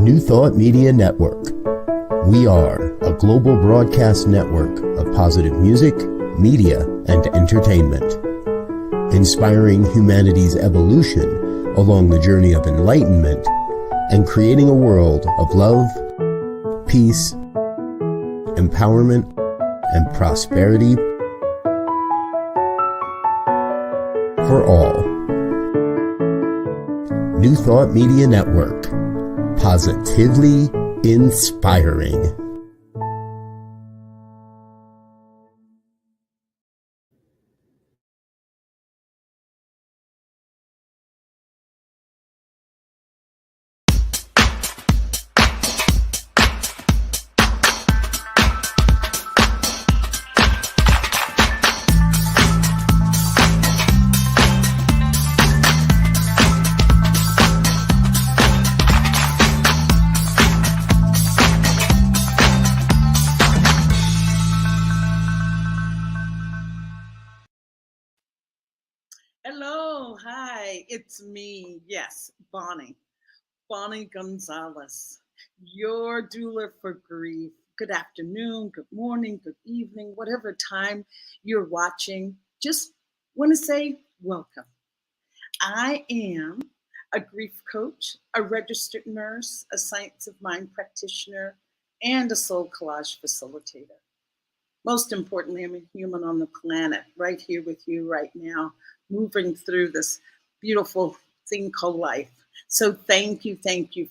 New Thought Media Network. We are a global broadcast network of positive music, media, and entertainment, inspiring humanity's evolution along the journey of enlightenment and creating a world of love, peace, empowerment, and prosperity for all. New Thought Media Network. Positively inspiring. Hello, hi, it's me, yes, Bonnie Gonzalez, your doula for grief. Good afternoon, good morning, good evening, whatever time you're watching. Just want to say welcome. I am a grief coach, a registered nurse, a science of mind practitioner, and a soul collage facilitator. Most importantly, I'm a human on the planet, right here with you right now, moving through this beautiful thing called life. So thank you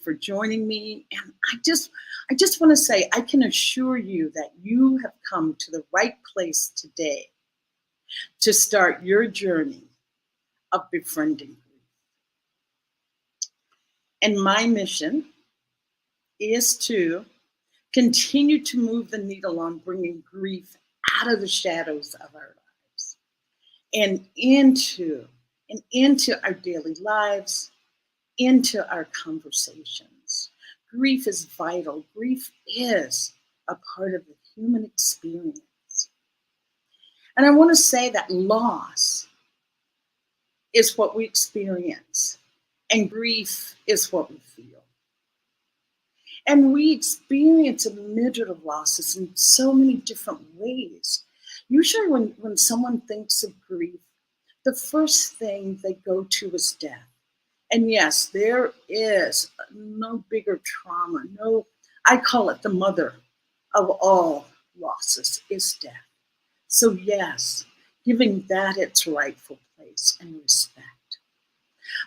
for joining me. And I just want to say, I can assure you that you have come to the right place today to start your journey of befriending grief. And my mission is to continue to move the needle on bringing grief out of the shadows of our lives and into our daily lives, into our conversations. Grief is vital. Grief is a part of the human experience. And I want to say that loss is what we experience, and grief is what we feel. And we experience a myriad of losses in so many different ways. Usually when someone thinks of grief, the first thing they go to is death. And yes, there is no bigger trauma. No, I call it the mother of all losses is death. So yes, giving that its rightful place and respect.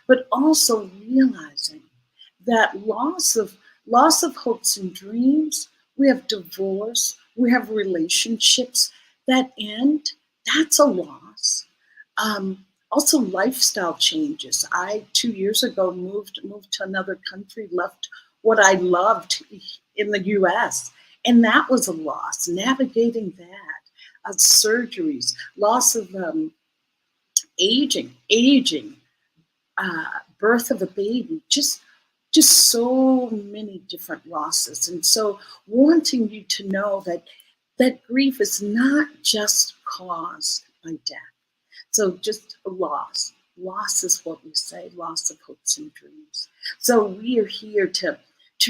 But also realizing that loss of hopes and dreams, we have divorce, we have relationships that end, that's a loss. Also lifestyle changes. I 2 years ago moved to another country, left what I loved in the US, and that was a loss, navigating that, surgeries, loss of aging, birth of a baby, just so many different losses. And so wanting you to know that grief is not just caused by death. So just a loss. Loss is what we say, loss of hopes and dreams. So we are here to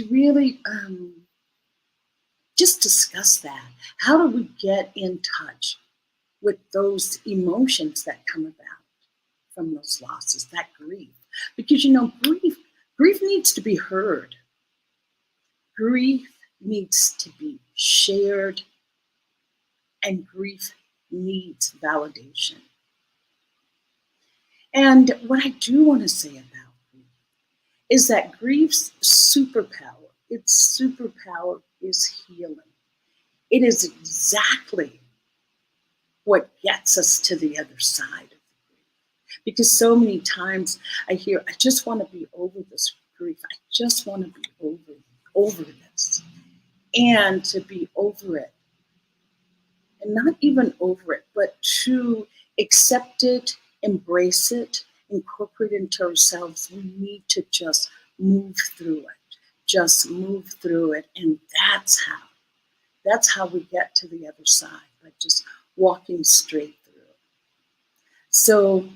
really just discuss that. How do we get in touch with those emotions that come about from those losses, that grief? Because, grief needs to be heard. Grief needs to be shared, and grief needs validation. And what I do want to say about grief is that grief's superpower, its superpower is healing. It is exactly what gets us to the other side. Because so many times I hear, I just want to be over this grief. I just want to be over this. And to be over it, and not even over it, but to accept it, embrace it, incorporate it into ourselves, we need to just move through it. Just move through it. And that's how we get to the other side, by just walking straight through. So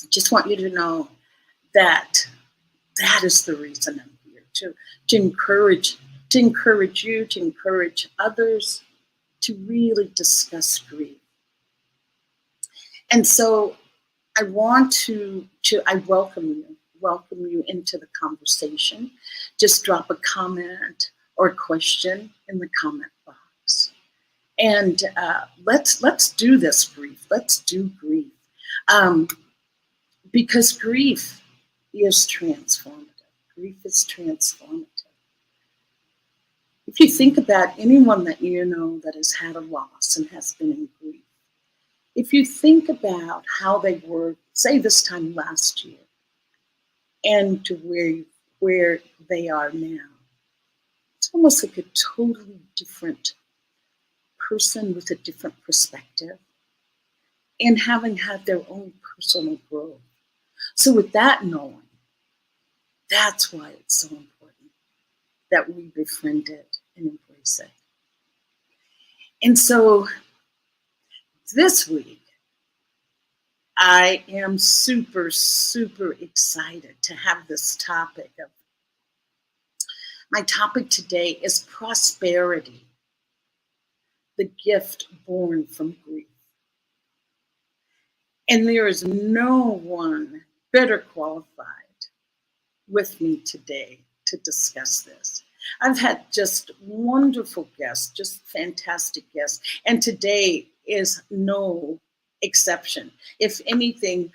just want you to know that is the reason I'm here to encourage you, to encourage others to really discuss grief. And so I want to I welcome you into the conversation. Just drop a comment or a question in the comment box. And let's do this grief. Let's do grief. Because grief is transformative. Grief is transformative. If you think about anyone that you know that has had a loss and has been in grief, if you think about how they were, say this time last year, and to where they are now, it's almost like a totally different person with a different perspective and having had their own personal growth. So with that knowing, that's why it's so important that we befriend it and embrace it. And so this week, I am super, super excited to have this topic. My topic today is prosperity, the gift born from grief. And there is no one better qualified with me today to discuss this. I've had just wonderful guests, just fantastic guests, and today is no exception. If anything,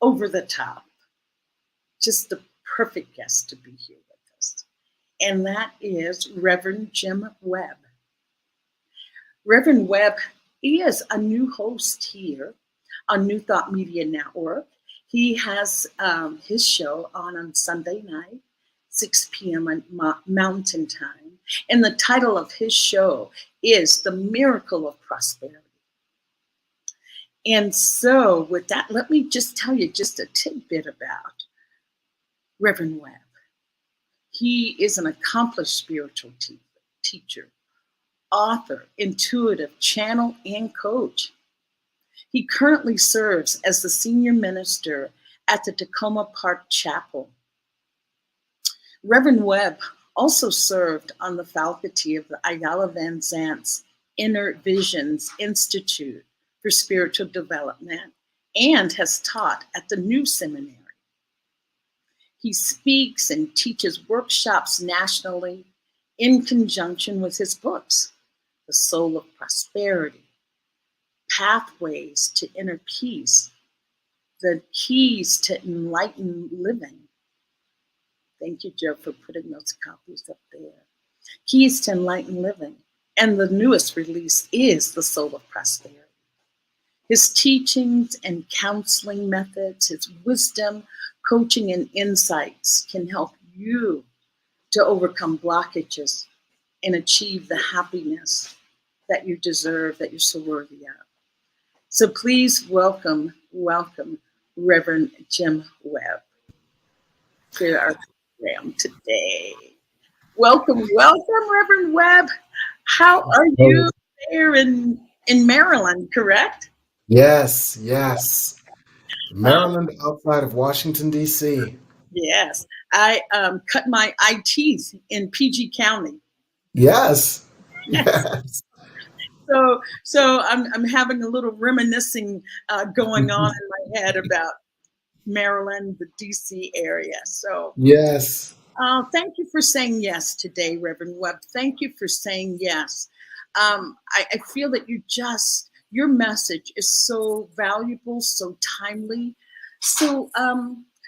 over the top, just the perfect guest to be here with us. And that is Rev Jim Webb. Rev Webb is a new host here on New Thought Media Network. He has his show on Sunday night, 6 p.m. on Mountain Time. And the title of his show is The Miracle of Prosperity. And so with that, let me just tell you just a tidbit about Reverend Webb. He is an accomplished spiritual teacher, author, intuitive, channel, and coach. He currently serves as the senior minister at the Tacoma Park Chapel. Reverend Webb also served on the faculty of the Ayala Van Zant's Inner Visions Institute for Spiritual Development and has taught at the New Seminary. He speaks and teaches workshops nationally in conjunction with his books, The Soul of Prosperity, Pathways to Inner Peace, The Keys to Enlightened Living. Thank you, Joe, for putting those copies up there. Keys to Enlightened Living. And the newest release is The Soul of Prosperity. His teachings and counseling methods, his wisdom, coaching, and insights can help you to overcome blockages and achieve the happiness that you deserve, that you're so worthy of. So please welcome Reverend Jim Webb to our program today. Welcome, Reverend Webb. How are you there in Maryland, correct? Yes. Maryland, outside of Washington, D.C. Yes. I cut my eye teeth in PG County. Yes. So I'm having a little reminiscing going on in my head about Maryland, the DC area. So Yes. Thank you for saying yes today, Reverend Webb. Thank you for saying yes. I feel that your message is so valuable, so timely. So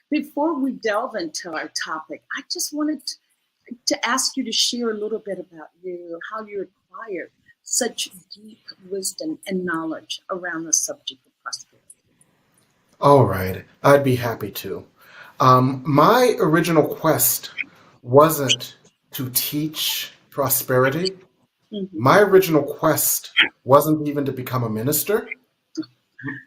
before we delve into our topic, I just wanted to ask you to share a little bit about you, how you acquired such deep wisdom and knowledge around the subject of prosperity. All right. I'd be happy to. My original quest wasn't to teach prosperity. Mm-hmm. My original quest wasn't even to become a minister.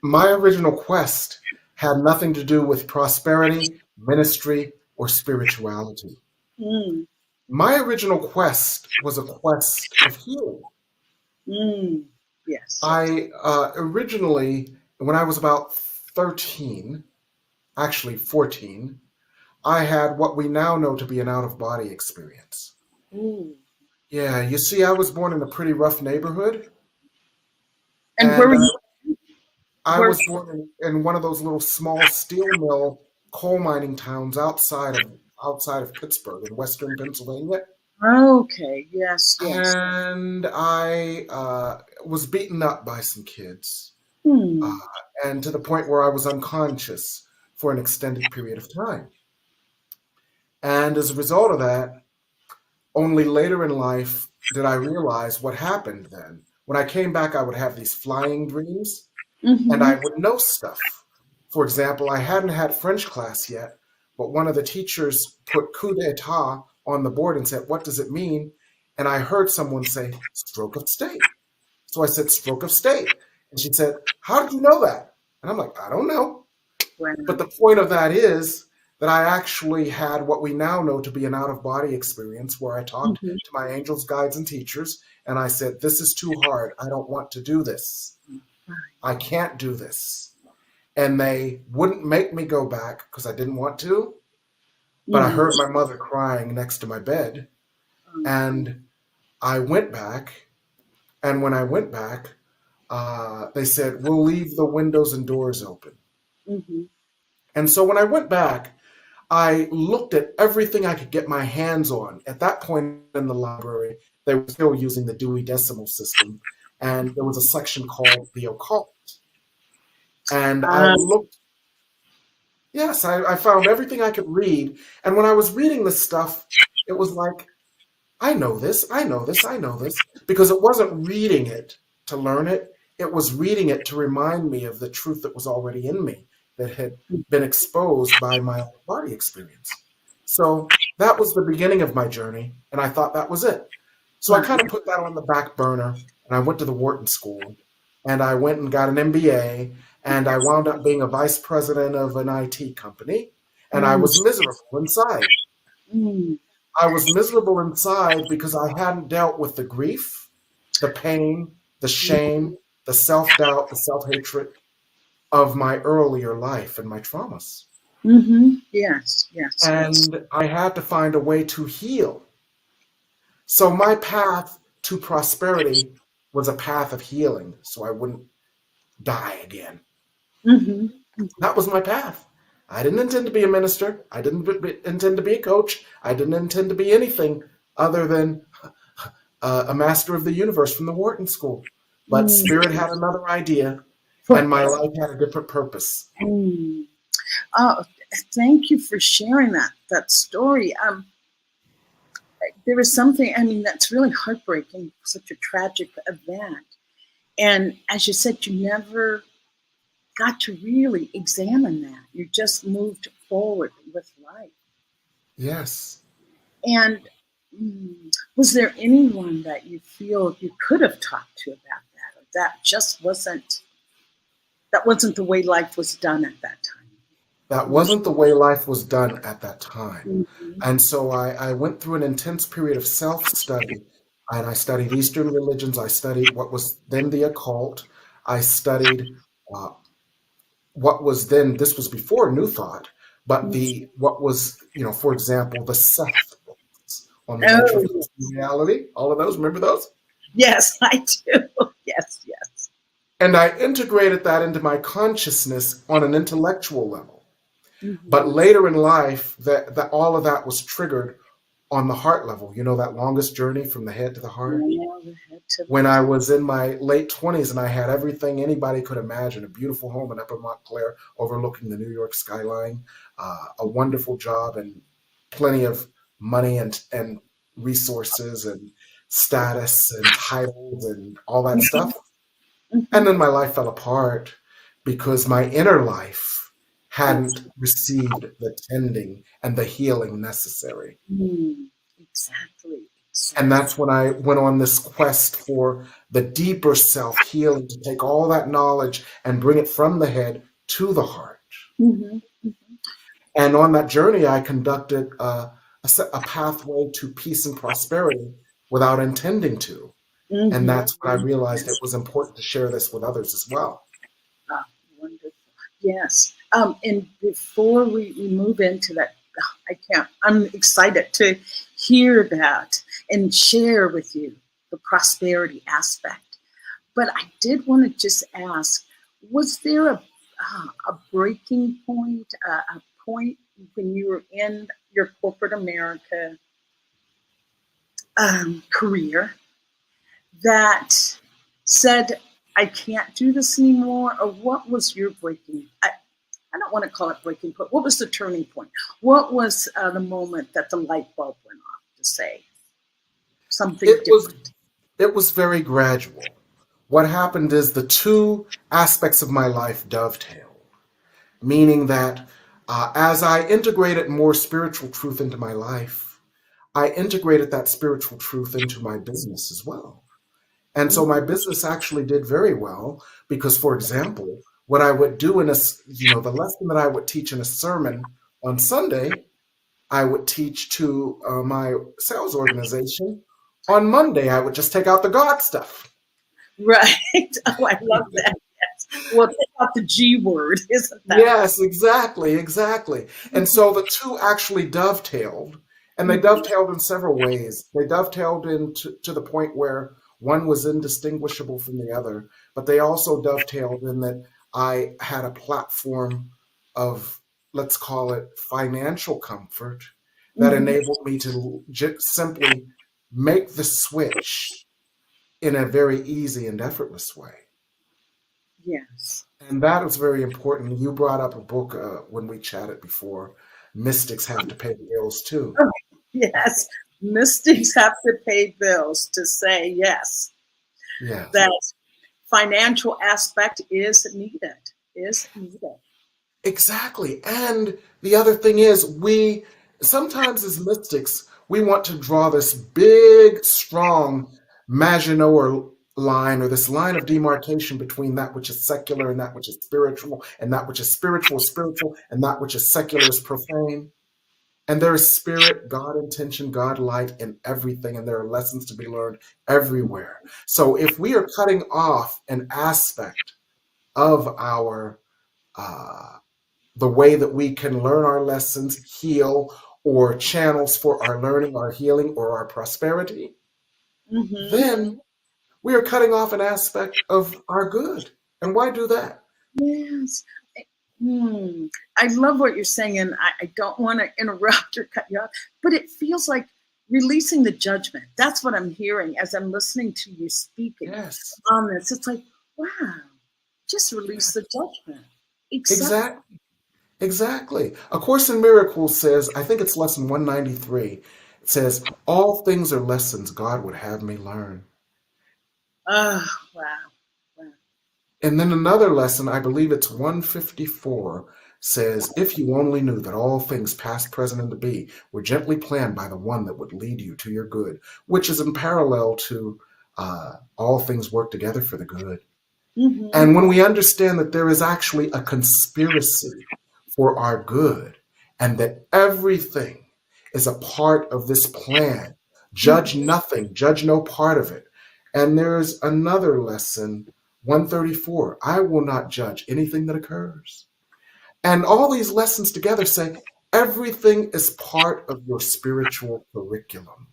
My original quest had nothing to do with prosperity, ministry, or spirituality. Mm. My original quest was a quest of healing. Yes. I originally, when I was about 13, actually 14, I had what we now know to be an out-of-body experience. Ooh. Yeah, you see, I was born in a pretty rough neighborhood, And where and were you? I Where? was born in one of those little small steel mill coal mining towns outside of Pittsburgh in western Pennsylvania. Okay. Yes. Yes. And I was beaten up by some kids, uh, Hmm. and to the point where I was unconscious for an extended period of time. And as a result of that, only later in life did I realize what happened then. When I came back, I would have these flying dreams, and Mm-hmm. I would know stuff. For example, I hadn't had French class yet, but one of the teachers put coup d'etat on the board and said, "What does it mean?" And I heard someone say, "Stroke of state." So I said, "Stroke of state." And she said, "How did you know that?" And I'm like, "I don't know." But Wow. the point of that is that I actually had what we now know to be an out of body experience where I talked Mm-hmm. to my angels, guides, and teachers. And I said, "This is too hard. I don't want to do this. I can't do this." And they wouldn't make me go back because I didn't want to. But I Mm-hmm. heard my mother crying next to my bed. And I went back. And when I went back, they said, "We'll leave the windows and doors open." Mm-hmm. And so when I went back, I looked at everything I could get my hands on. At that point in the library, they were still using the Dewey Decimal System, and there was a section called the occult. And I Um, looked, yes, I found everything I could read. And when I was reading this stuff, it was like, I know this, I know this, I know this, because it wasn't reading it to learn it. It was reading it to remind me of the truth that was already in me that had been exposed by my body experience. So that was the beginning of my journey, and I thought that was it. So I wow. kind of put that on the back burner, and I went to the Wharton School, and I went and got an MBA, and I wound up being a vice president of an IT company, and I Mm, was miserable inside. mm, I was miserable inside because I hadn't dealt with the grief, the pain, the shame, the self doubt, the self hatred of my earlier life and my traumas. mm-hmm. Yes. Yes. Yes. And I had to find a way to heal. So my path to prosperity was a path of healing so I wouldn't die again. Mm-hmm. That was my path. I didn't intend to be a minister. I didn't intend to be a coach. I didn't intend to be anything other than a master of the universe from the Wharton School. But Mm. Spirit had another idea, and my For- life had a different purpose. mm. Oh, thank you for sharing that story. There was something. I mean, that's really heartbreaking. Such a tragic event, and as you said, you never got to really examine that. You just moved forward with life. Yes. And was there anyone that you feel you could have talked to about that, or that just wasn't the way life was done at that time? That wasn't the way life was done at that time. Mm-hmm. And so I went through an intense period of self study. And I studied Eastern religions. I studied what was then the occult. I studied uh, what was then, this was before New Thought, but what was, for example, the Seth books on the nature of Oh, reality, all of those, remember those? yes, I do. Yes, yes. And I integrated that into my consciousness on an intellectual level. But Mm-hmm. later in life, that all of that was triggered on the heart level. You know, that longest journey from the head to the heart? When I was in my late 20s and I had everything anybody could imagine, a beautiful home in Upper Montclair overlooking the New York skyline, a wonderful job and plenty of money and resources and status and titles and all that stuff. And then my life fell apart because my inner life hadn't received the tending and the healing necessary. Exactly. And Exactly. that's when I went on this quest for the deeper self healing to take all that knowledge and bring it from the head to the heart. Mm-hmm. And on that journey, I conducted a pathway to peace and prosperity without intending to. And Mm-hmm. that's when I realized Yes. it was important to share this with others as well. Ah, wonderful. Yes. And before we move into that I can't. I'm excited to hear that and share with you the prosperity aspect. But I did want to just ask, was there a breaking point, a point when you were in your corporate America career that said, I can't do this anymore? Or what was your breaking? I don't want to call it breaking point. What was the turning point? What was the moment that the light bulb went off to say something different? It was very gradual. What happened is the two aspects of my life dovetailed, meaning that as I integrated more spiritual truth into my life, I integrated that spiritual truth into my business as well. And so my business actually did very well because, for example, what I would do the lesson that I would teach in a sermon on Sunday, I would teach to my sales organization. On Monday, I would just take out the God stuff. Right. Oh, I love that. Yes. Well, take out the G word, isn't that? Yes, exactly. And so the two actually dovetailed, and they dovetailed in several ways. They dovetailed to the point where one was indistinguishable from the other, but they also dovetailed in that I had a platform of, let's call it, financial comfort that enabled me to simply make the switch in a very easy and effortless way. Yes. And that was very important. You brought up a book when we chatted before, Mystics Have to Pay the Bills Too. Oh, yes. Mystics have to pay bills to say yes. Yes. That financial aspect is needed. Exactly. And the other thing is, we sometimes as mystics, we want to draw this big, strong Maginot line, or this line of demarcation between that which is secular and that which is spiritual, and that which is spiritual is spiritual, and that which is secular is profane. And there is spirit, God intention, God light in everything, and there are lessons to be learned everywhere. So if we are cutting off an aspect of our the way that we can learn our lessons, heal, or channels for our learning, our healing, or our prosperity, then we are cutting off an aspect of our good. And why do that? Yes. I love what you're saying, and I don't want to interrupt or cut you off, but it feels like releasing the judgment. That's what I'm hearing as I'm listening to you speaking on this. It's like, wow, just release the judgment. Exactly. A Course in Miracles says, I think it's lesson 193, it says, all things are lessons God would have me learn. Oh, wow. And then another lesson, I believe it's 154, says, if you only knew that all things past, present, and to be were gently planned by the one that would lead you to your good, which is in parallel to all things work together for the good. And when we understand that there is actually a conspiracy for our good, and that everything is a part of this plan, judge nothing, judge no part of it. And there's another lesson, 134, I will not judge anything that occurs. And all these lessons together say everything is part of your spiritual curriculum.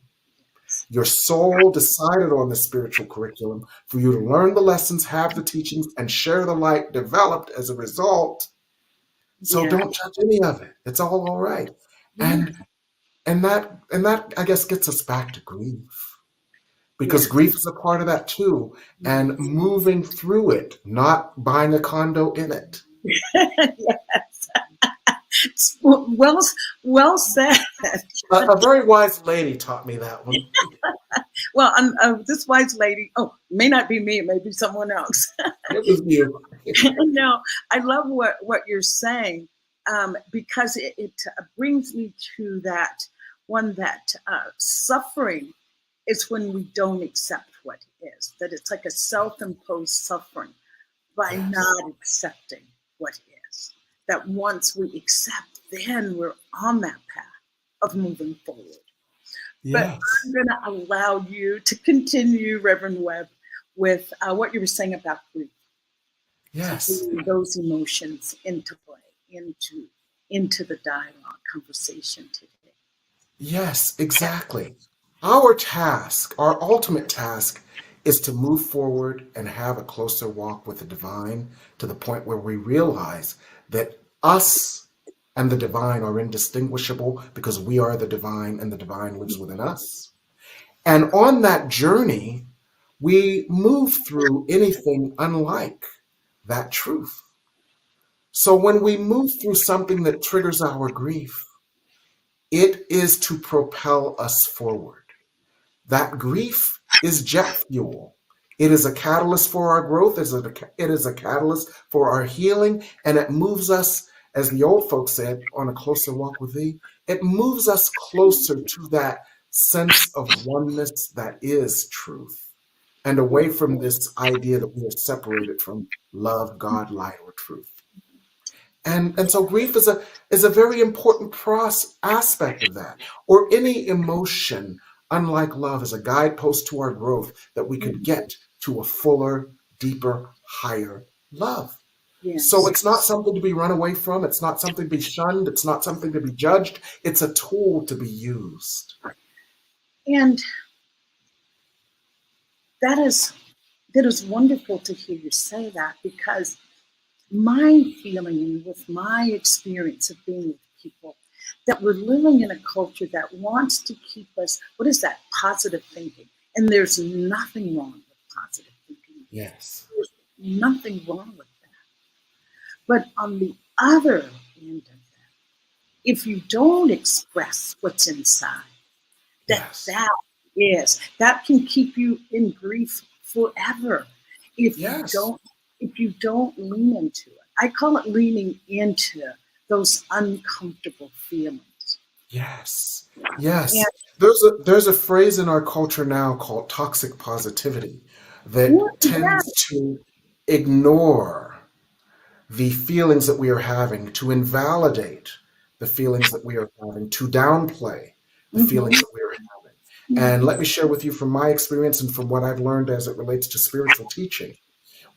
Your soul decided on the spiritual curriculum for you to learn the lessons, have the teachings, and share the light developed as a result. So don't judge any of it. It's all right. And that I guess gets us back to grief. Because grief is a part of that too, and moving through it, not buying a condo in it. Yes. Well said. A very wise lady taught me that one. Well, this wise lady, may not be me, it may be someone else. It was you. No, I love what you're saying, because it brings me to that one, that suffering is when we don't accept what is, that it's like a self-imposed suffering by not accepting what is. That once we accept, then we're on that path of moving forward. But I'm going to allow you to continue, Reverend Webb, with what you were saying about grief. Yes. Those emotions into play, into into the dialogue conversation today. Yes, exactly. Our task, our ultimate task, is to move forward and have a closer walk with the divine to the point where we realize that us and the divine are indistinguishable because we are the divine and the divine lives within us. And on that journey, we move through anything unlike that truth. So when we move through something that triggers our grief, it is to propel us forward. That grief is jet fuel. It is a catalyst for our growth. It is a catalyst for our healing. And it moves us, as the old folks said, on a closer walk with thee. It moves us closer to that sense of oneness that is truth, and away from this idea that we are separated from love, God, light, or truth. And so grief is a very important aspect of that, or any emotion, unlike love, is a guidepost to our growth that we could get to a fuller, deeper, higher love. Yes. So it's not something to be run away from. It's not something to be shunned. It's not something to be judged. It's a tool to be used. And that is wonderful to hear you say that, because my feeling and with my experience of being with people, that we're living in a culture that wants to keep us, what is that, positive thinking. And there's nothing wrong with positive thinking. Yes. There's nothing wrong with that. But on the other end of that, if you don't express what's inside, that can keep you in grief forever. If you don't lean into it. I call it leaning into those uncomfortable feelings. Yes. Yes. And there's a phrase in our culture now called toxic positivity that tends to ignore the feelings that we are having, to invalidate the feelings that we are having, to downplay the feelings that we are having. And let me share with you from my experience and from what I've learned as it relates to spiritual teaching.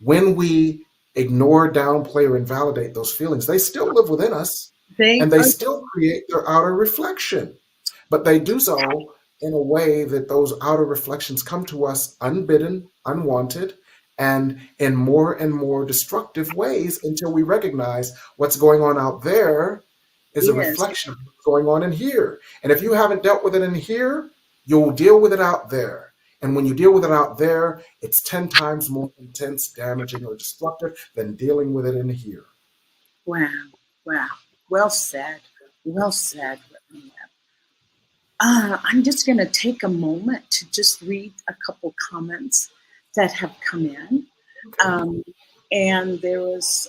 When we ignore, downplay, or invalidate those feelings, they still live within us, and they still create their outer reflection. But they do so in a way that those outer reflections come to us unbidden, unwanted, and in more and more destructive ways, until we recognize what's going on out there is a reflection of what's going on in here. And if you haven't dealt with it in here, you'll deal with it out there. And when you deal with it out there, it's 10 times more intense, damaging, or destructive than dealing with it in here. Wow. Well said. Well said, Rev. I'm just going to take a moment to just read a couple comments that have come in. Okay. And there was,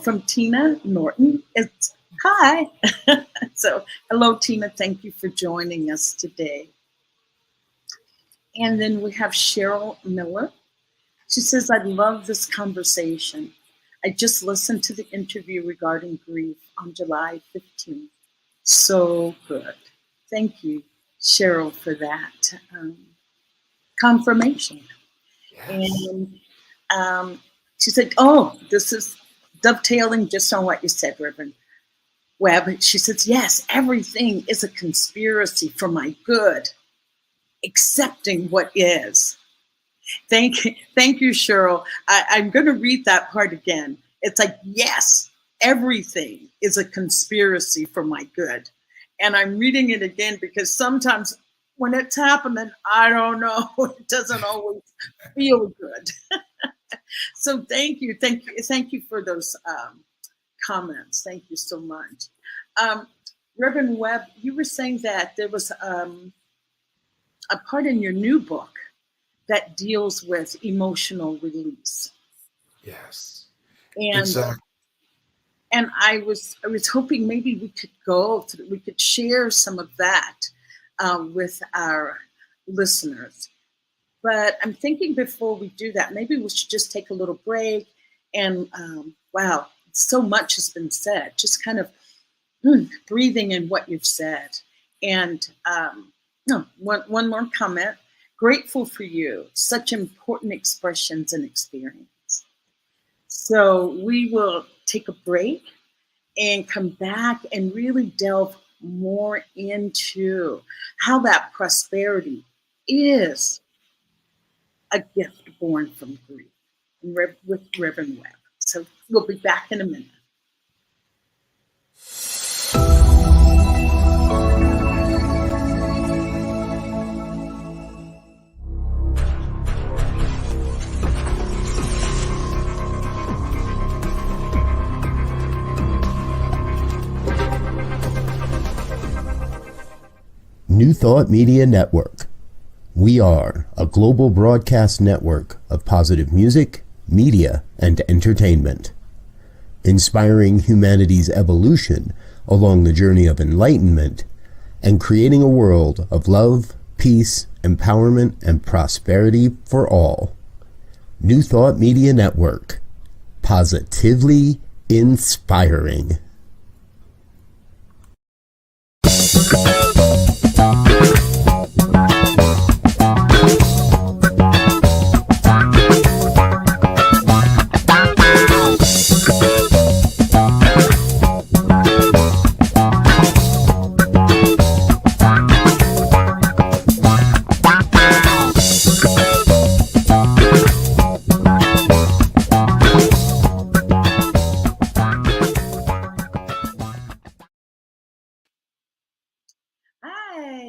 from Tina Norton. It's hi. So hello, Tina. Thank you for joining us today. And then we have Cheryl Miller. She says, I love this conversation. I just listened to the interview regarding grief on July 15th. So good. Thank you, Cheryl, for that confirmation. Yes. And she said, this is dovetailing just on what you said, Reverend Webb. She says, yes, everything is a conspiracy for my good. Accepting what is. Thank you, Cheryl. I'm going to read that part again. It's like, yes, everything is a conspiracy for my good. And I'm reading it again because sometimes when it's happening, I don't know, it doesn't always feel good. So thank you for those comments. Thank you so much. Reverend Webb, you were saying that there was a part in your new book that deals with emotional release. Yes. And exactly. And I was hoping maybe we could share some of that with our listeners. But I'm thinking before we do that, maybe we should just take a little break. And wow, so much has been said. Just kind of breathing in what you've said. And one more comment. Grateful for you. Such important expressions and experience. So we will take a break, and come back and really delve more into how that prosperity is a gift born from grief with Reverend Webb. So we'll be back in a minute. New Thought Media Network. We are a global broadcast network of positive music, media, and entertainment, inspiring humanity's evolution along the journey of enlightenment and creating a world of love, peace, empowerment, and prosperity for all. New Thought Media Network. Positively inspiring.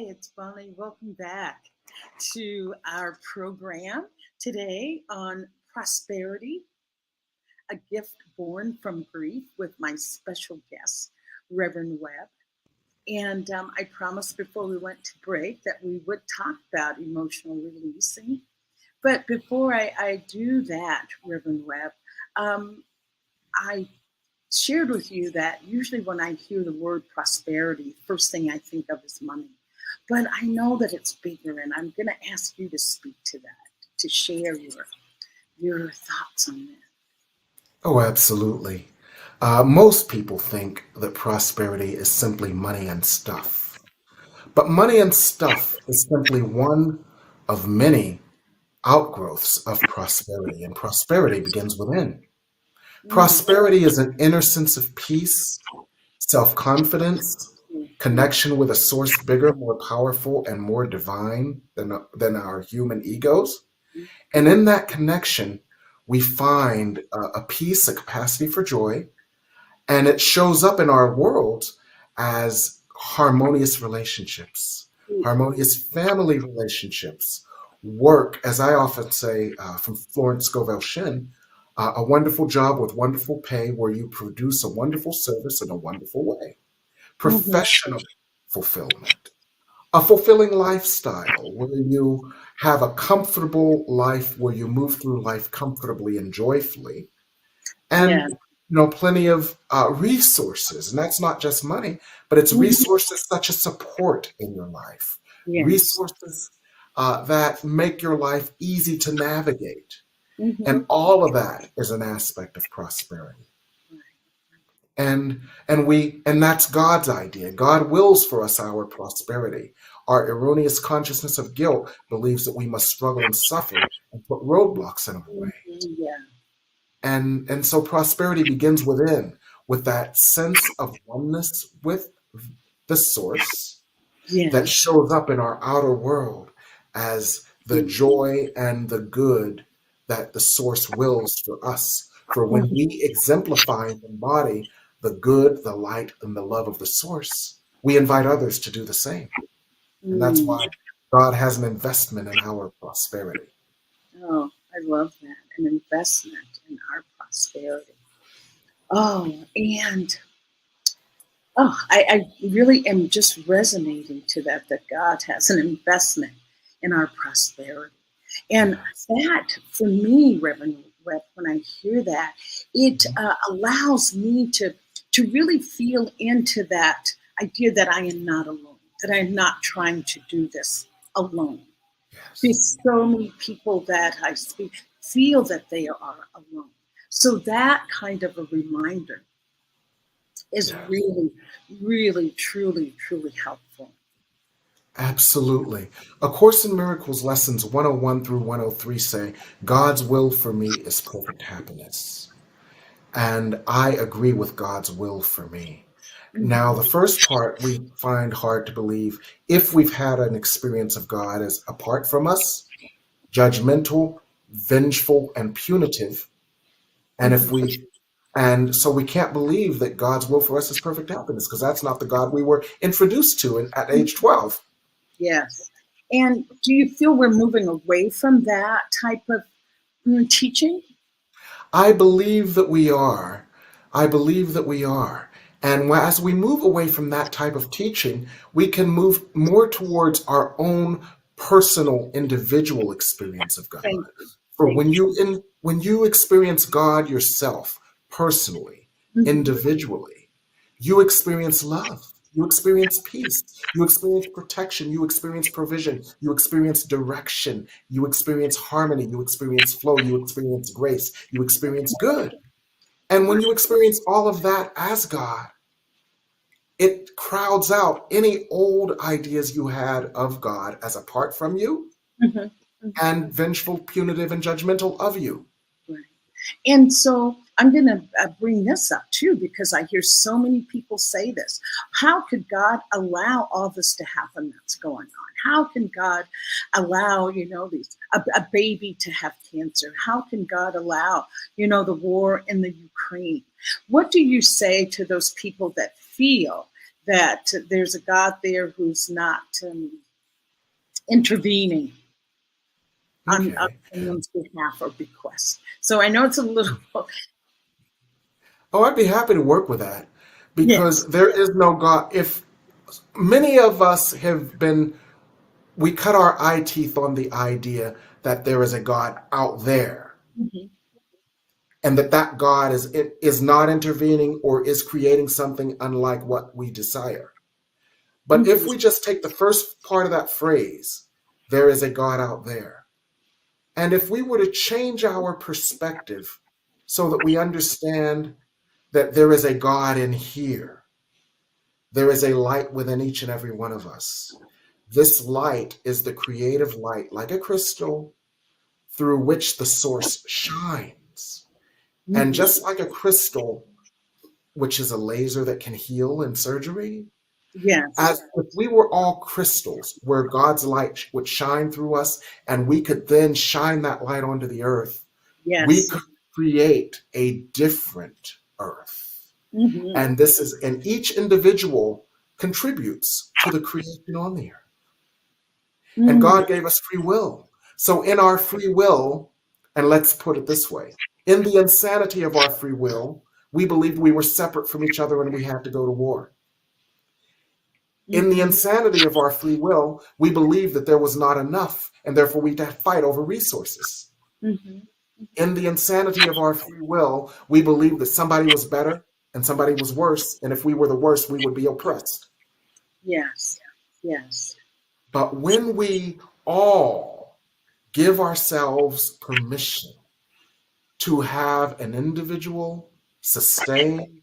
It's Bonnie. Welcome back to our program today on prosperity, a gift born from grief, with my special guest, Reverend Webb. And I promised before we went to break that we would talk about emotional releasing. But before I do that, Reverend Webb, I shared with you that usually when I hear the word prosperity, first thing I think of is money. But I know that it's bigger, and I'm going to ask you to speak to that, to share your thoughts on that. Oh, absolutely. Most people think that prosperity is simply money and stuff. But money and stuff is simply one of many outgrowths of prosperity, and prosperity begins within. Prosperity is an inner sense of peace, self-confidence, connection with a source bigger, more powerful, and more divine than our human egos. And in that connection, we find a peace, a capacity for joy, and it shows up in our world as harmonious relationships, harmonious family relationships, work, as I often say from Florence Scovel Shinn, a wonderful job with wonderful pay where you produce a wonderful service in a wonderful way. Professional fulfillment, a fulfilling lifestyle where you have a comfortable life, where you move through life comfortably and joyfully, and plenty of resources. And that's not just money, but it's resources such as support in your life, resources that make your life easy to navigate. And all of that is an aspect of prosperity. And that's God's idea. God wills for us our prosperity. Our erroneous consciousness of guilt believes that we must struggle and suffer and put roadblocks in our way. And so prosperity begins within, with that sense of oneness with the source that shows up in our outer world as the joy and the good that the source wills for us. For when we exemplify and embody the good, the light, and the love of the source, we invite others to do the same. And that's why God has an investment in our prosperity. Oh, I love that. An investment in our prosperity. I really am just resonating to that God has an investment in our prosperity. And that, for me, Reverend Webb, when I hear that, it allows me to really feel into that idea that I am not alone, that I'm not trying to do this alone. There's so many people that I speak feel that they are alone. So that kind of a reminder is really, really, truly, truly helpful. Absolutely. A Course in Miracles lessons 101 through 103 say, God's will for me is perfect happiness. and I agree with God's will for me. Now, the first part we find hard to believe if we've had an experience of God as apart from us, judgmental, vengeful, and punitive. And so we can't believe that God's will for us is perfect happiness, because that's not the God we were introduced to at age 12. Yes. And do you feel we're moving away from that type of teaching? I believe that we are. I believe that we are. And as we move away from that type of teaching, we can move more towards our own personal, individual experience of God. For when you experience God yourself, personally, individually, you experience love. You experience peace. You experience protection. You experience provision. You experience direction. You experience harmony. You experience flow. You experience grace. You experience good. And when you experience all of that as God, it crowds out any old ideas you had of God as apart from you and vengeful, punitive, and judgmental of you. Right. And so I'm going to bring this up too, because I hear so many people say this. How could God allow all this to happen that's going on? How can God allow, a baby to have cancer? How can God allow, the war in the Ukraine? What do you say to those people that feel that there's a God there who's not intervening on someone's behalf or bequest? So I know it's a little... Oh, I'd be happy to work with that, because there is no God. If many of us we cut our eye teeth on the idea that there is a God out there, and that God is not intervening or is creating something unlike what we desire. But if we just take the first part of that phrase, there is a God out there, and if we were to change our perspective so that we understand that there is a God in here. There is a light within each and every one of us. This light is the creative light, like a crystal, through which the source shines. And just like a crystal, which is a laser that can heal in surgery, as if we were all crystals where God's light would shine through us, and we could then shine that light onto the earth, we could create a different earth. And each individual contributes to the creation on the earth. And God gave us free will. So in our free will, and let's put it this way, in the insanity of our free will, we believed we were separate from each other and we had to go to war. In the insanity of our free will, we believed that there was not enough, and therefore we had to fight over resources. In the insanity of our free will, we believed that somebody was better and somebody was worse, and if we were the worst, we would be oppressed. Yes. But when we all give ourselves permission to have an individual, sustained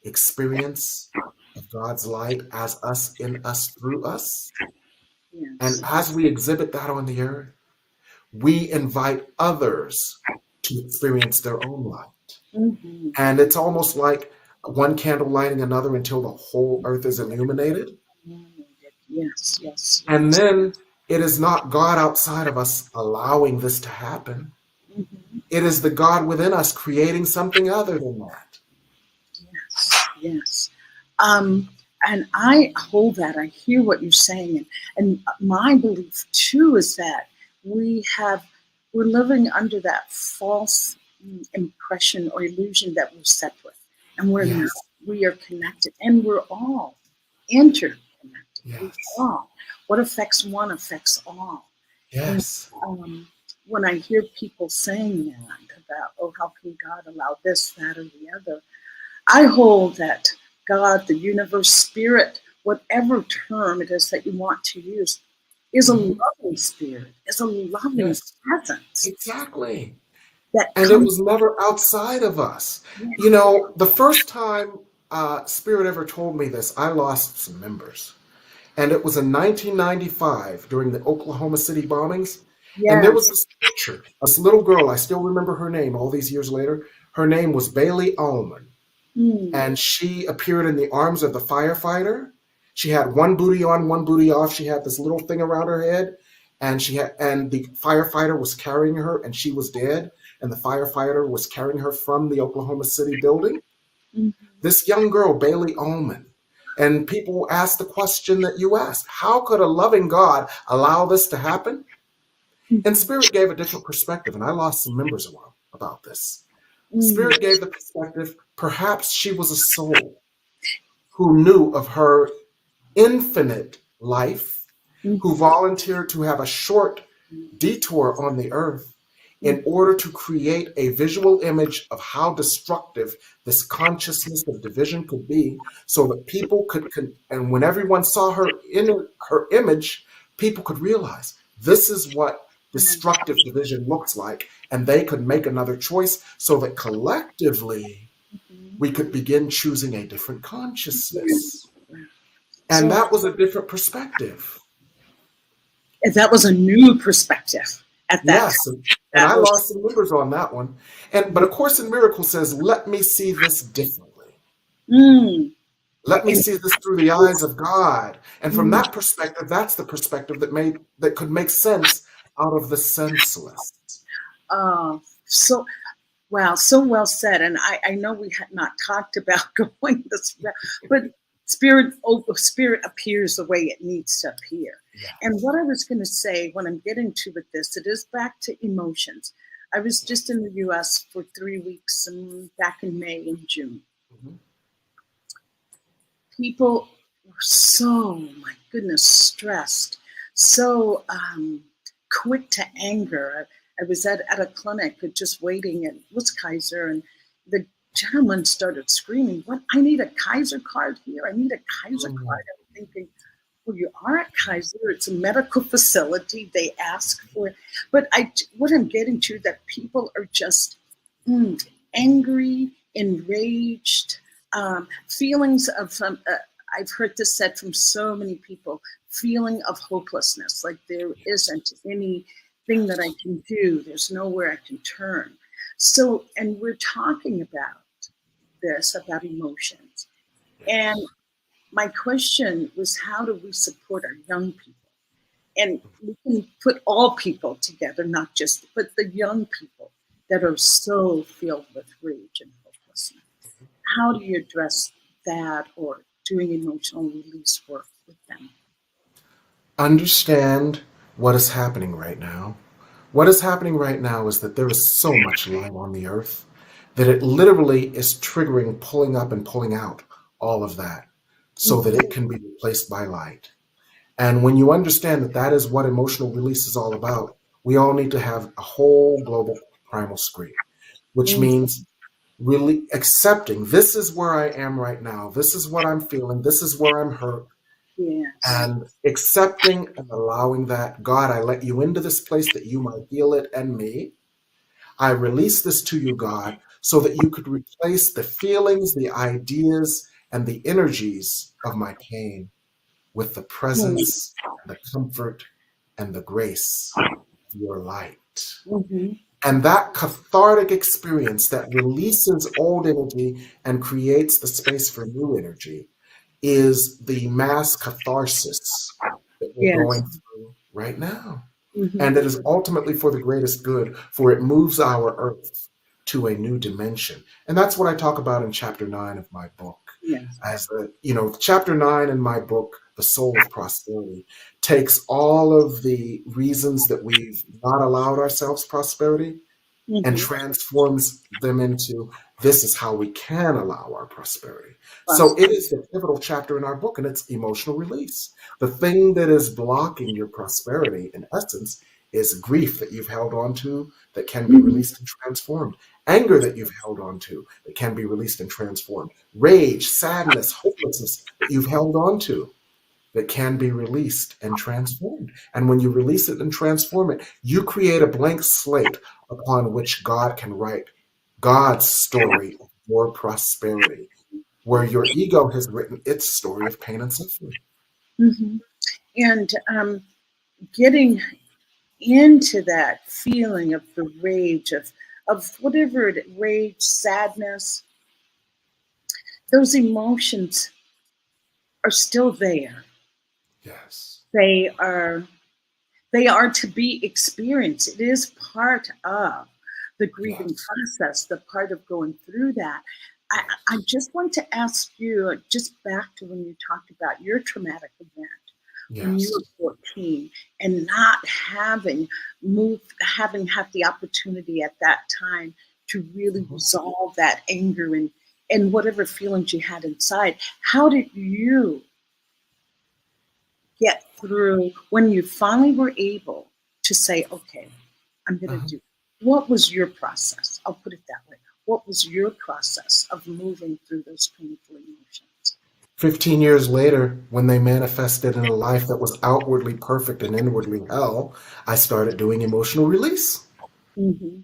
experience of God's light as us, in us, through us, and as we exhibit that on the earth, we invite others to experience their own light. And it's almost like one candle lighting another until the whole earth is illuminated. Yes. And then it is not God outside of us allowing this to happen. It is the God within us creating something other than that. Yes. And I hold that. I hear what you're saying. And my belief too is that we're living under that false impression or illusion that we're separate, and we're not. We are connected, and we're all interconnected. We're all. What affects one affects all. Yes. And, when I hear people saying that about, how can God allow this, that, or the other, I hold that God, the universe, spirit, whatever term it is that you want to use, is a loving spirit, is a loving presence. Exactly. And it was never outside of us. The first time Spirit ever told me this, I lost some members. And it was in 1995 during the Oklahoma City bombings. And there was this picture, this little girl, I still remember her name all these years later. Her name was Bailey Ullman. And she appeared in the arms of the firefighter. She had one booty on, one booty off. She had this little thing around her head, and the firefighter was carrying her, and she was dead. And the firefighter was carrying her from the Oklahoma City building. This young girl, Bailey Ullman. And people ask the question that you asked: how could a loving God allow this to happen? And Spirit gave a different perspective, and I lost some members about this. Spirit gave the perspective, perhaps she was a soul who knew of her infinite life, who volunteered to have a short detour on the earth in order to create a visual image of how destructive this consciousness of division could be, so that people could and when everyone saw her in her image, people could realize this is what destructive division looks like, and they could make another choice, so that collectively we could begin choosing a different consciousness. And that was a different perspective. That was a new perspective at that Yes, time. and I lost some members on that one. But A Course in Miracles says, let me see this differently. Let me see this through the eyes of God. And from that perspective, that's the perspective that could make sense out of the senseless. So well said. And I know we had not talked about going this route, but spirit appears the way it needs to appear. Yeah. And what I was going to say, when I'm getting to with this, it is back to emotions. I was just in the U.S. for 3 weeks, back in May and June. People were so, my goodness, stressed, so quick to anger. I was at a clinic just waiting, and it was Kaiser, and the gentleman started screaming, "What? I need a Kaiser card here. I need a Kaiser card." I'm thinking, well, you are at Kaiser. It's a medical facility. They ask for it. But what I'm getting to, that people are just angry, enraged, feelings of, I've heard this said from so many people, feeling of hopelessness, like there isn't anything that I can do. There's nowhere I can turn. So, and we're talking about this, about emotions. And my question was, how do we support our young people? And we can put all people together, not just, but the young people that are so filled with rage and hopelessness. How do you address that, or doing emotional release work with them? Understand what is happening right now. What is happening right now is that there is so much light on the earth that it literally is triggering, pulling up and pulling out all of that so that it can be replaced by light. And when you understand that that is what emotional release is all about, we all need to have a whole global primal screen, which means really accepting, this is where I am right now. This is what I'm feeling. This is where I'm hurt. Yes. And accepting and allowing that, God, I let you into this place that you might heal it and me. I release this to you, God, so that you could replace the feelings, the ideas, and the energies of my pain with the presence, the comfort, and the grace of your light. And that cathartic experience that releases old energy and creates the space for new energy is the mass catharsis that we're going through right now. And it is ultimately for the greatest good, for it moves our earth to a new dimension. And that's what I talk about in chapter 9 of my book. As chapter 9 in my book, The Soul of Prosperity, takes all of the reasons that we've not allowed ourselves prosperity and transforms them into, this is how we can allow our prosperity. So it is the pivotal chapter in our book, and it's emotional release. The thing that is blocking your prosperity, in essence, is grief that you've held on to that can be released and transformed. Anger that you've held on to that can be released and transformed. Rage, sadness, hopelessness that you've held on to that can be released and transformed. And when you release it and transform it, you create a blank slate upon which God can write God's story of your prosperity, where your ego has written its story of pain and suffering. And getting into that feeling of the rage, of of whatever it is, rage, sadness, those emotions are still there. Yes. They are to be experienced. It is part of the grieving Yes. process, the part of going through that. I just want to ask you, just back to when you talked about your traumatic event when you Yes. were 14 and not having had the opportunity at that time to really resolve that anger and whatever feelings you had inside. How did you get through when you finally were able to say, okay, I'm going to do it? What was your process? I'll put it that way. What was your process of moving through those painful emotions? 15 years later, when they manifested in a life that was outwardly perfect and inwardly hell, I started doing emotional release. Mm-hmm.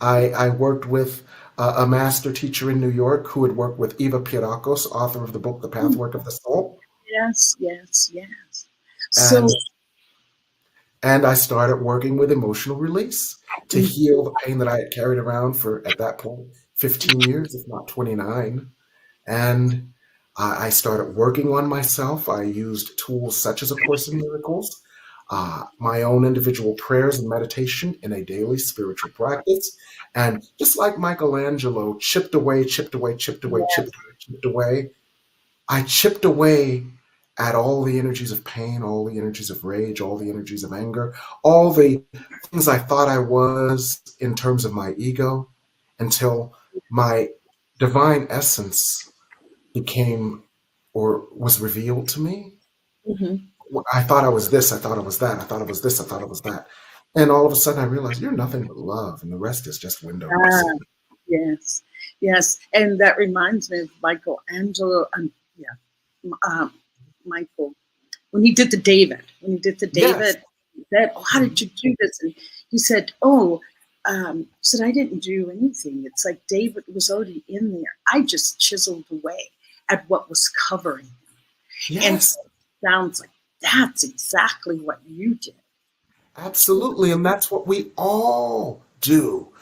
I worked with a master teacher in New York who had worked with Eva Pierakos, author of the book The Pathwork of the Soul. Yes, yes, yes. So, And And I started working with emotional release to heal the pain that I had carried around for, at that point, 15 years, if not 29. And I started working on myself. I used tools such as A Course in Miracles, my own individual prayers and meditation in a daily spiritual practice. And just like Michelangelo chipped away, chipped away, chipped away, yes, chipped away, chipped away, I chipped away at all the energies of pain, all the energies of rage, all the energies of anger, all the things I thought I was in terms of my ego, until my divine essence became or was revealed to me. mm-hmm. I thought I was this, I thought I was that, I thought I was this, I thought I was that. And all of a sudden I realized you're nothing but love, and the rest is just window dressing. Yes, yes. And that reminds me of Michelangelo, um, Michael, when he did the Yes. David, he said, oh, how did you do this? And he said, he said, I didn't do anything. It's like David was already in there. I just chiseled away at what was covering him. And Yes. so it sounds like that's exactly what you did. Absolutely, and that's what we all do.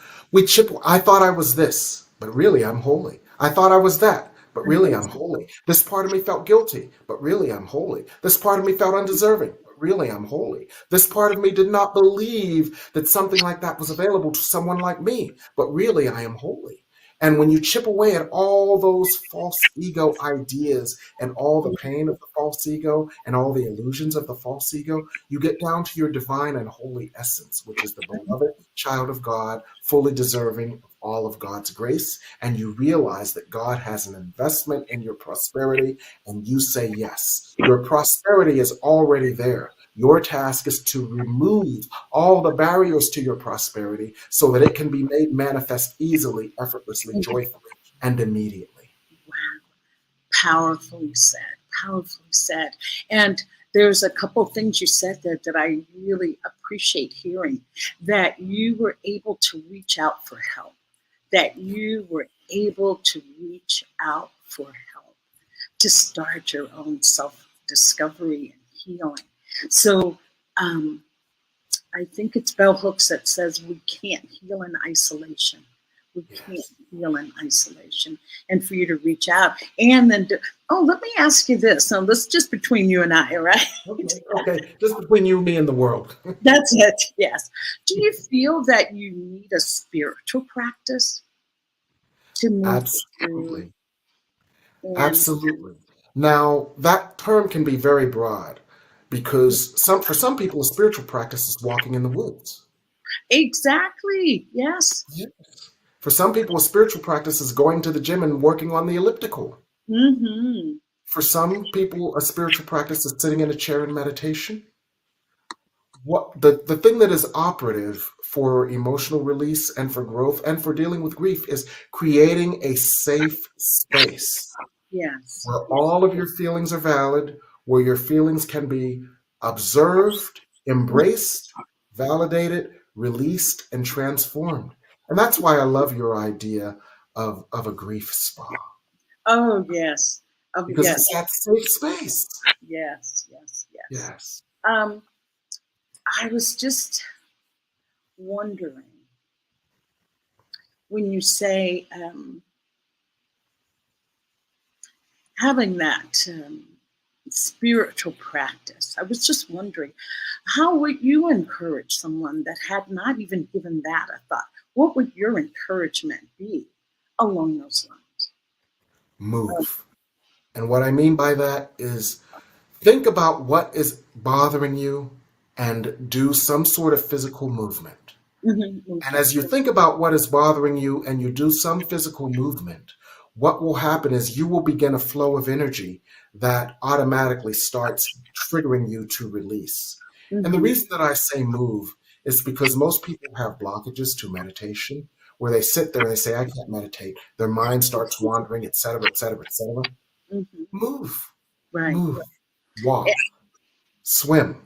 I thought I was this, but really I'm holy. I thought I was that, but really I'm holy. This part of me felt guilty, but really I'm holy. This part of me felt undeserving, but really I'm holy. This part of me did not believe that something like that was available to someone like me, but really I am holy. And when you chip away at all those false ego ideas and all the pain of the false ego and all the illusions of the false ego, you get down to your divine and holy essence, which is the beloved child of God, fully deserving of all of God's grace. And you realize that God has an investment in your prosperity, and you say yes. Your prosperity is already there. Your task is to remove all the barriers to your prosperity so that it can be made manifest easily, effortlessly, joyfully, and immediately. Wow. Powerfully said. Powerfully said. And there's a couple of things you said there that I really appreciate hearing. That you were able to reach out for help. That you were able to reach out for help to start your own self-discovery and healing. So I think it's Bell Hooks that says we can't heal in isolation. We can't Yes. heal in isolation. And for you to reach out and then let me ask you this. Now, this is just between you and I, all right? Okay. Just between you, me, and the world. That's it, yes. Do you feel that you need a spiritual practice to move through? Absolutely. And Absolutely. Now, that term can be very broad because for some people, a spiritual practice is walking in the woods. exactly, yes. Yes. For some people, a spiritual practice is going to the gym and working on the elliptical. Mm-hmm. For some people, a spiritual practice is sitting in a chair in meditation. The thing that is operative for emotional release and for growth and for dealing with grief is creating a safe space Yes. where all of your feelings are valid, where your feelings can be observed, embraced, validated, released, and transformed. And that's why I love your idea of a grief spa, Oh, yes. because Yes. it's that safe space. Yes. Yes. Yes. Yes. Um, I was just wondering, when you say having that spiritual practice, I was just wondering, how would you encourage someone that had not even given that a thought? What would your encouragement be along those lines? Move. And what I mean by that is think about what is bothering you and do some sort of physical movement. Mm-hmm. And as you think about what is bothering you and you do some physical movement, what will happen is you will begin a flow of energy that automatically starts triggering you to release. Mm-hmm. And the reason that I say move is because most people have blockages to meditation where they sit there and they say, I can't meditate. Their mind starts wandering, et cetera, et cetera, et cetera. Mm-hmm. Move, Right. move, walk, swim,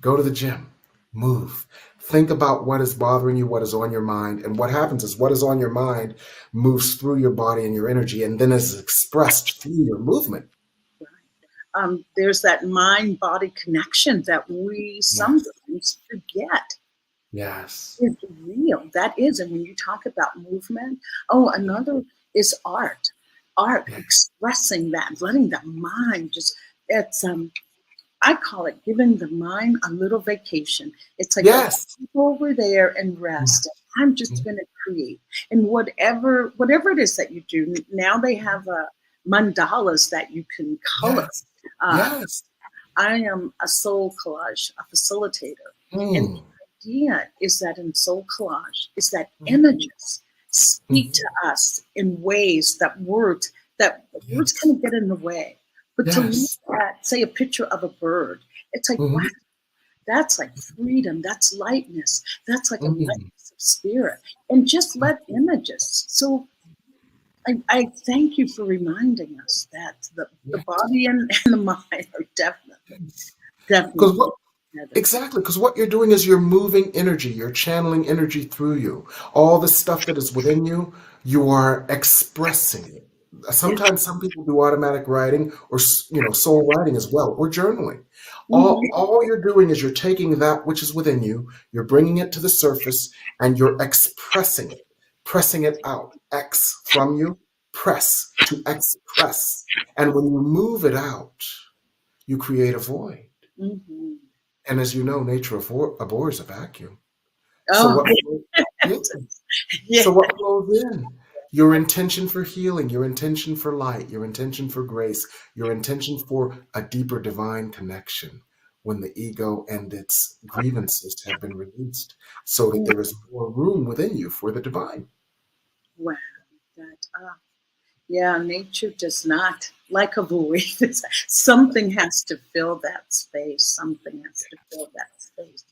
go to the gym, move. Think about what is bothering you, what is on your mind. And what happens is what is on your mind moves through your body and your energy and then is expressed through your movement. There's that mind-body connection that we sometimes forget. Yes. It's real. That is. And when you talk about movement, another is art. Art, expressing that, letting the mind I call it giving the mind a little vacation. It's like, go over there and rest. I'm just going to create. And whatever it is that you do, now they have mandalas that you can color. Yes. I am a soul collage, a facilitator. And the idea is that in soul collage is that images speak to us in ways that words kind of get in the way. But to look at, say, a picture of a bird, it's like, wow, that's like freedom, that's lightness, that's like a lightness of spirit. And just let images. So I thank you for reminding us that the body and the mind are definitely. Exactly, because what you're doing is you're moving energy, you're channeling energy through you. All the stuff that is within you, you are expressing it. Sometimes some people do automatic writing or soul writing as well, or journaling. All you're doing is you're taking that which is within you, you're bringing it to the surface, and you're expressing it, pressing it out. X from you, press to express. And when you move it out, you create a void. And as you know, nature abhors a vacuum. So what flows in? Your intention for healing, your intention for light, your intention for grace, your intention for a deeper divine connection when the ego and its grievances have been released so that there is more room within you for the divine. Wow. Nature does not like a void. Something has to fill that space. Something has to fill that space.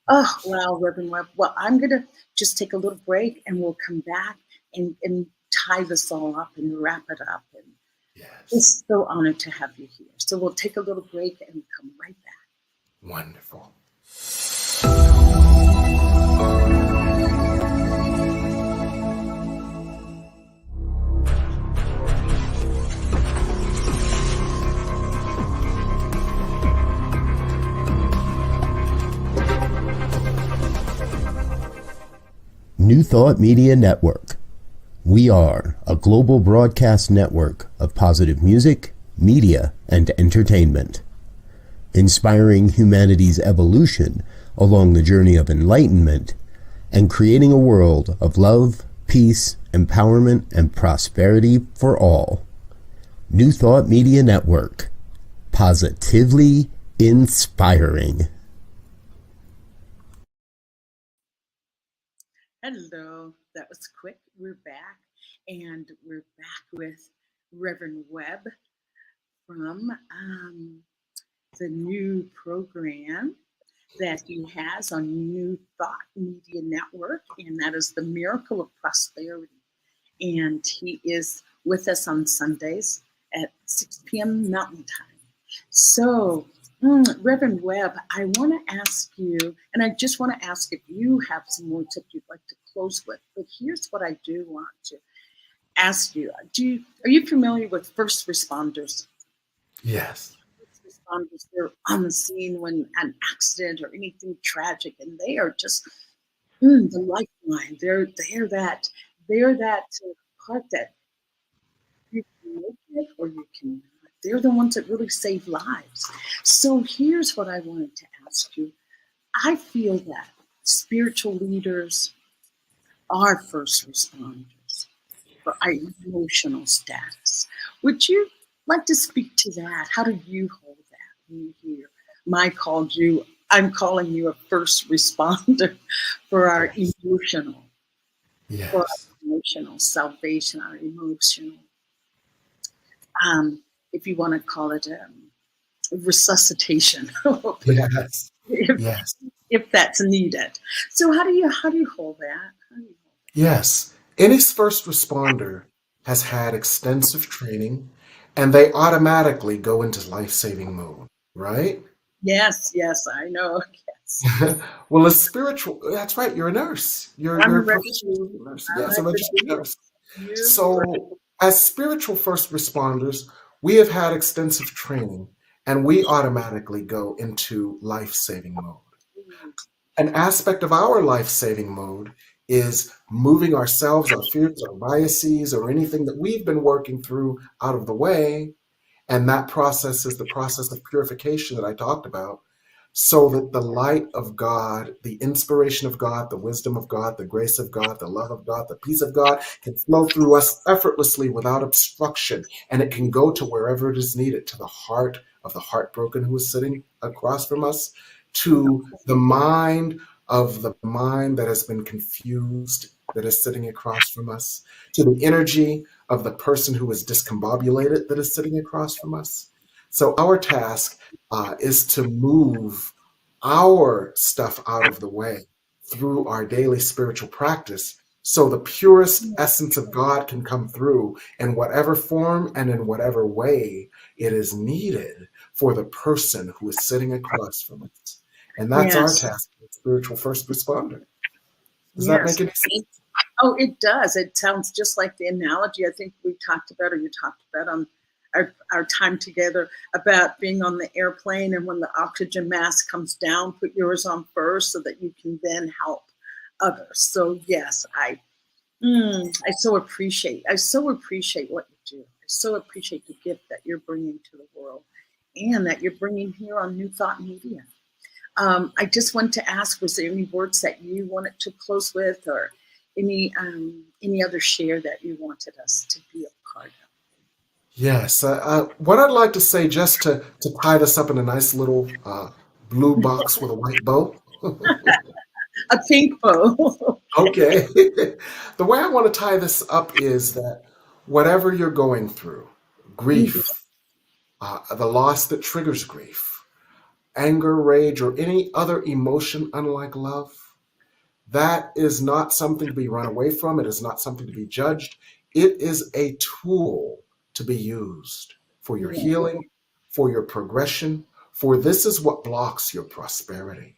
Oh, wow, Reverend Webb. Well, I'm going to just take a little break and we'll come back and tie this all up and wrap it up. And it's so honored to have you here. So we'll take a little break and come right back. Wonderful. New Thought Media Network. We are a global broadcast network of positive music, media, and entertainment, inspiring humanity's evolution along the journey of enlightenment and creating a world of love, peace, empowerment, and prosperity for all. New Thought Media Network. Positively inspiring. Hello, that was quick. We're back, and we're back with Reverend Webb from the new program that he has on New Thought Media Network, and that is the Miracle of Prosperity. And he is with us on Sundays at 6 p.m. Mountain Time. So, Reverend Webb, I want to ask you, and I just want to ask if you have some words that you'd like to close with, but here's what I do want to ask you. Are you familiar with first responders? Yes. First responders, they're on the scene when an accident or anything tragic, and they are just the lifeline. They're that They're that part that you can make it or you cannot. They're the ones that really save lives. So here's what I wanted to ask you. I feel that spiritual leaders are first responders for our emotional status. Would you like to speak to that? How do you hold that when you hear I'm calling you a first responder for our emotional, for our Yes. emotional salvation, our emotional, if you want to call it resuscitation, Yes. if, Yes. if that's needed. So how do you hold that? How do you hold Yes. Any first responder has had extensive training and they automatically go into life-saving mode, right? Yes, yes, I know. Yes. Well, a spiritual, that's right, you're a nurse. I'm You're a a registered, professional nurse. I'm Yes, a registered registered. nurse. You So, as spiritual first responders, we have had extensive training and we automatically go into life-saving mode. An aspect of our life-saving mode is moving ourselves, our fears, our biases, or anything that we've been working through out of the way. And that process is the process of purification that I talked about, so that the light of God, the inspiration of God, the wisdom of God, the grace of God, the love of God, the peace of God can flow through us effortlessly without obstruction. And it can go to wherever it is needed, to the heart of the heartbroken who is sitting across from us, to the mind that has been confused, that is sitting across from us, to the energy of the person who is discombobulated that is sitting across from us. So our task is to move our stuff out of the way through our daily spiritual practice so the purest essence of God can come through in whatever form and in whatever way it is needed for the person who is sitting across from us. And that's our Yes, task as spiritual first responder. Does that yes. make any sense? Oh, it does. It sounds just like the analogy I think we talked about, or you talked about on our time together, about being on the airplane, and when the oxygen mask comes down, put yours on first so that you can then help others. So yes, I so appreciate what you do. I so appreciate the gift that you're bringing to the world, and that you're bringing here on New Thought Media. I just want to ask, was there any words that you wanted to close with, or any other share that you wanted us to be a part of? Yes. What I'd like to say, just to tie this up in a nice little blue box with a white bow. A pink bow. Okay. The way I want to tie this up is that whatever you're going through, grief, the loss that triggers grief, anger, rage, or any other emotion unlike love, that is not something to be run away from. It is not something to be judged. It is a tool to be used for your Yeah. healing, for your progression, for this is what blocks your prosperity.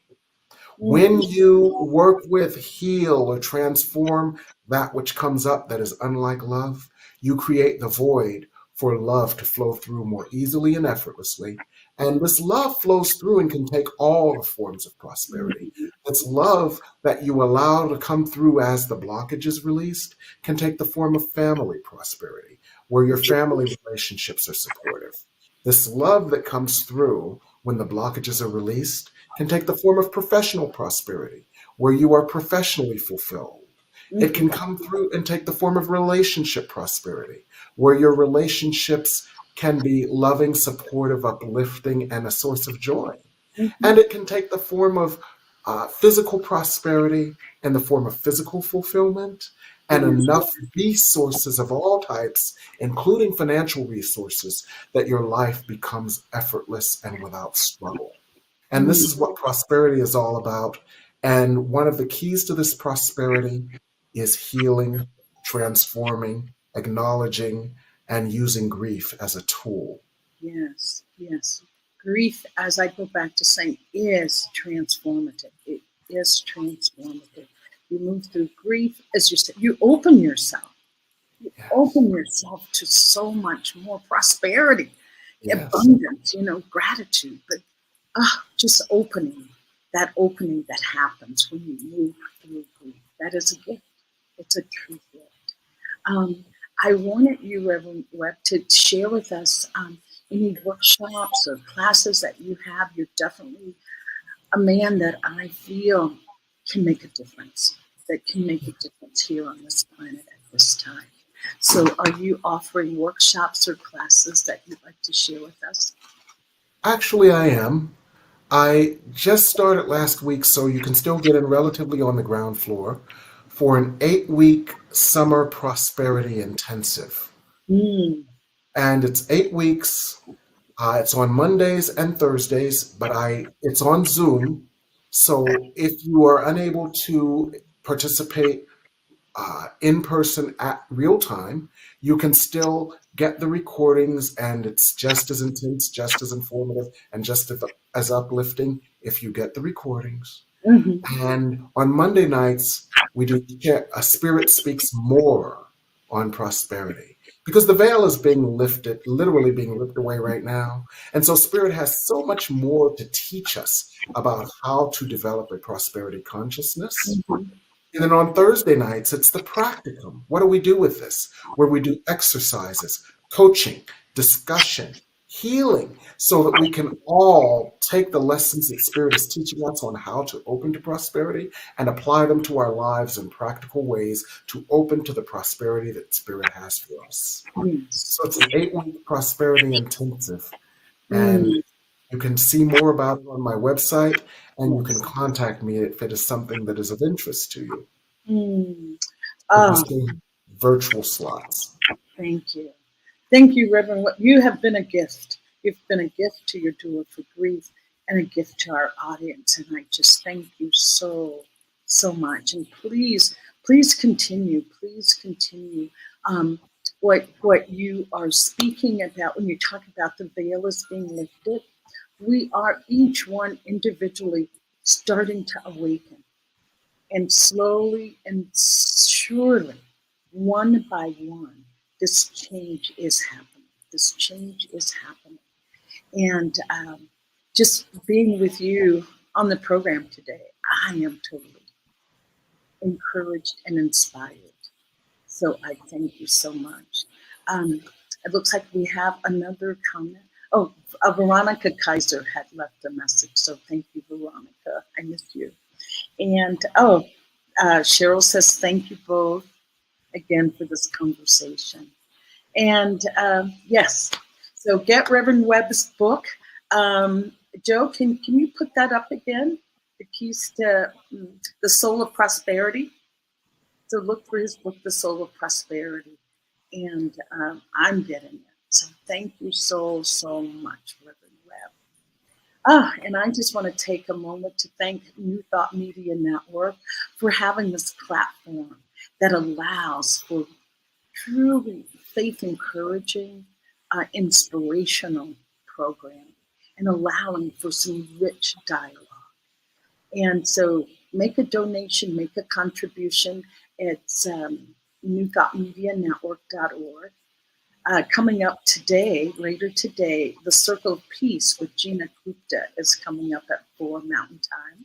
When you work with, heal, or transform that which comes up that is unlike love, you create the void for love to flow through more easily and effortlessly. And this love flows through and can take all the forms of prosperity. It's love that you allow to come through as the blockage is released can take the form of family prosperity, where your family relationships are supportive. This love that comes through when the blockages are released can take the form of professional prosperity, where you are professionally fulfilled. It can come through and take the form of relationship prosperity, where your relationships can be loving, supportive, uplifting, and a source of joy. And it can take the form of physical prosperity in the form of physical fulfillment and enough resources of all types, including financial resources, that your life becomes effortless and without struggle. And this is what prosperity is all about. And one of the keys to this prosperity is healing, transforming, acknowledging, and using grief as a tool. Yes, yes. Grief, as I go back to saying, is transformative. It is transformative. You move through grief, as you said, you open yourself. You Yes. open yourself to so much more prosperity, Yes. abundance, gratitude. But just that opening that happens when you move through grief. That is a gift. It's a true gift. I wanted you, Reverend Webb, to share with us any workshops or classes that you have. You're definitely a man that I feel can make a difference, that can make a difference here on this planet at this time. So are you offering workshops or classes that you'd like to share with us? Actually, I am. I just started last week, so you can still get in relatively on the ground floor for an 8-week summer prosperity intensive. And it's 8 weeks. It's on Mondays and Thursdays, but it's on Zoom. So if you are unable to participate in person at real time, you can still get the recordings, and it's just as intense, just as informative, and just as uplifting if you get the recordings. And on Monday nights, we do a Spirit Speaks More on prosperity, because the veil is being lifted, literally being ripped away right now. And so Spirit has so much more to teach us about how to develop a prosperity consciousness. And then on Thursday nights, it's the practicum. What do we do with this? Where we do exercises, coaching, discussion, healing, so that we can all take the lessons that Spirit is teaching us on how to open to prosperity and apply them to our lives in practical ways to open to the prosperity that Spirit has for us. So it's an 8-week prosperity intensive. And you can see more about it on my website, and you can contact me if it is something that is of interest to you. Virtual slots. Thank you. Thank you, Reverend. You have been a gift. You've been a gift to your doula for grief and a gift to our audience. And I just thank you so, so much. And please continue. Please continue. What you are speaking about when you talk about the veil is being lifted, we are each one individually starting to awaken. And slowly and surely, one by one, this change is happening. This change is happening. And just being with you on the program today, I am totally encouraged and inspired. So I thank you so much. It looks like we have another comment. Oh, Veronica Kaiser had left a message. So thank you, Veronica. I miss you. And Cheryl says, thank you both again for this conversation. And yes, so get Reverend Webb's book. Joe, can you put that up again? The Keys to the Soul of Prosperity. So look for his book, The Soul of Prosperity. And I'm getting it. So thank you so, so much, Reverend Webb. And I just want to take a moment to thank New Thought Media Network for having this platform that allows for truly faith-encouraging, inspirational programming and allowing for some rich dialogue. And so make a donation, make a contribution. It's newthoughtmedianetwork.org. Coming up today, later today, The Circle of Peace with Gina Gupta is coming up at 4 Mountain Time.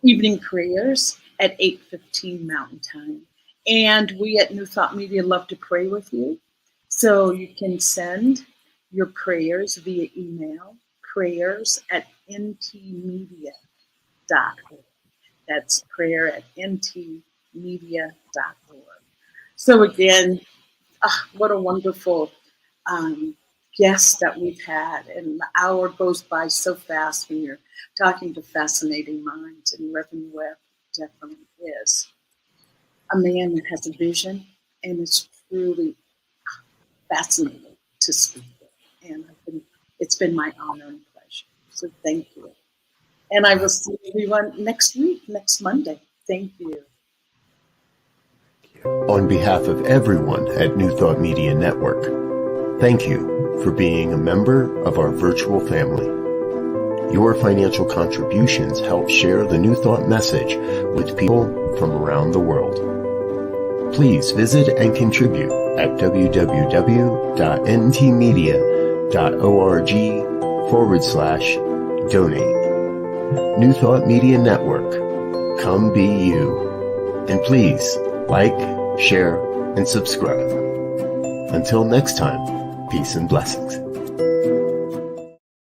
Evening prayers at 8:15 Mountain Time. And we at New Thought Media love to pray with you. So you can send your prayers via email, prayers@ntmedia.org. That's prayer@ntmedia.org. So again, what a wonderful guest that we've had. And the hour goes by so fast when you're talking to fascinating minds. And Reverend Webb definitely is a man that has a vision, and it's truly fascinating to speak with. And it's been my honor and pleasure. So thank you. And I will see everyone next week, next Monday. Thank you. On behalf of everyone at New Thought Media Network, thank you for being a member of our virtual family. Your financial contributions help share the New Thought message with people from around the world. Please visit and contribute at www.ntmedia.org/donate. New Thought Media Network. Come be you. And please like, share, and subscribe. Until next time, peace and blessings.